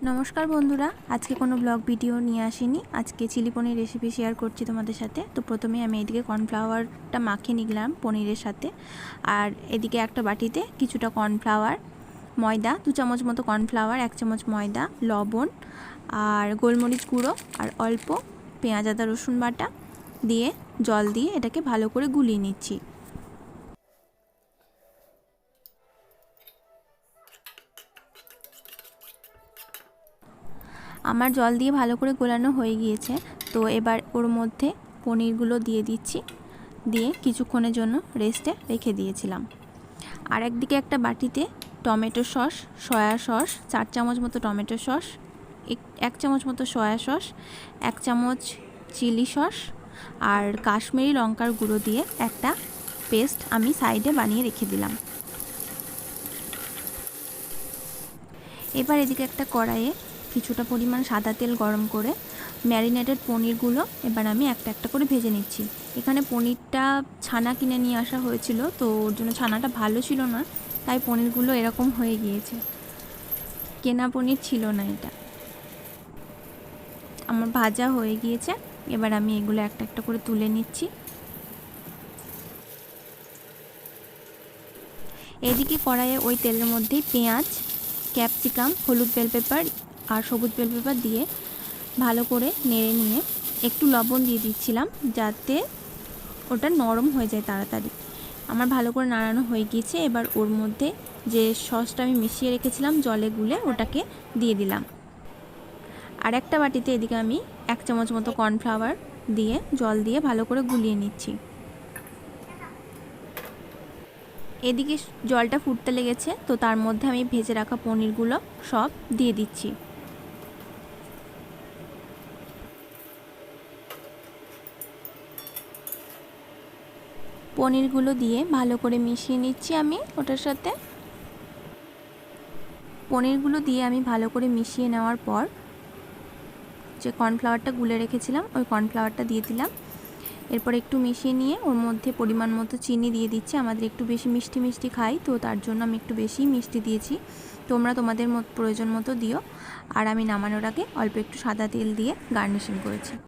নমস্কার বন্ধুরা, আজকে কোনো ব্লগ ভিডিও নিয়ে আসিনি। আজকে চিলি পনির রেসিপি শেয়ার করছি তোমাদের সাথে। তো প্রথমে আমি এদিকে কর্নফ্লাওয়ারটা মাখিয়ে নিলাম পনিরের সাথে, আর এদিকে একটা বাটিতে কিছুটা কর্নফ্লাওয়ার, ময়দা 2 চামচ মতো কর্নফ্লাওয়ার, 1 চামচ ময়দা, লবণ আর গোলমরিচ গুঁড়ো আর অল্প পেঁয়াজ আদা রসুন বাটা দিয়ে জল দিয়ে এটাকে ভালো করে গুলিয়ে নিচ্ছি। আমার জল দিয়ে ভালো করে গোলানো হয়ে গিয়েছে। তো এবার ওর মধ্যে পনিরগুলো দিয়ে দিচ্ছি, দিয়ে কিছুক্ষণের জন্য রেস্টে রেখে দিয়েছিলাম। আর একদিকে একটা বাটিতে টমেটো সস, সয়া সস 4 চামচ মতো টমেটো সস, 1 চামচ মতো সয়া সস, 1 চামচ চিলি সস আর কাশ্মীরি লঙ্কার গুঁড়ো দিয়ে একটা পেস্ট আমি সাইডে বানিয়ে রেখে দিলাম। এবার এদিকে একটা কড়াইয়ে কিছুটা পরিমাণ সাদা তেল গরম করে ম্যারিনেটেড পনিরগুলো এবার আমি একটা একটা করে ভেজে নিচ্ছি। এখানে পনিরটা ছানা কিনে নিয়ে আসা হয়েছিল, তো ওর জন্য ছানাটা ভালো ছিল না, তাই পনিরগুলো এরকম হয়ে গিয়েছে। কেনা পনির ছিল না এটা। আমার ভাজা হয়ে গিয়েছে, এবার আমি এগুলো একটা একটা করে তুলে নিচ্ছি। এদিকে কড়াইয়ে ওই তেলের মধ্যেই পেঁয়াজ, ক্যাপসিকাম, হলুদ বেল পেপার আর সবুজ বেল পেপার দিয়ে ভালো করে নেড়ে নিয়ে একটু লবণ দিয়ে দিচ্ছিলাম, যাতে ওটা নরম হয়ে যায় তাড়াতাড়ি। আমার ভালো করে নাড়ানো হয়ে গিয়েছে। এবার ওর মধ্যে যে সসটা আমি মিশিয়ে রেখেছিলাম জলে গুলে, ওটাকে দিয়ে দিলাম। আর একটা বাটিতে এদিকে আমি 1 চামচ মতো কর্নফ্লাওয়ার দিয়ে জল দিয়ে ভালো করে গুলিয়ে নিচ্ছি। এদিকে জলটা ফুটতে লেগেছে, তো তার মধ্যে আমি ভেজে রাখা পনিরগুলো সব দিয়ে দিচ্ছি। পনিরগুলো দিয়ে ভালো করে মিশিয়ে নিচ্ছি আমি ওটার সাথে। পনিরগুলো দিয়ে আমি ভালো করে মিশিয়ে নেওয়ার পর যে কর্নফ্লাওয়ারটা গুলে রেখেছিলাম ওই কর্নফ্লাওয়ারটা দিয়ে দিলাম। এরপর একটু মিশিয়ে নিয়ে ওর মধ্যে পরিমাণ মতো চিনি দিয়ে দিচ্ছি। আমাদের একটু বেশি মিষ্টি মিষ্টি খাই, তো তার জন্য আমি একটু বেশি মিষ্টি দিয়েছি। তোমরা তোমাদের প্রয়োজন মতো দিও। আর আমি নামানোর আগে অল্প একটু সাদা তেল দিয়ে গার্নিশিং করেছি।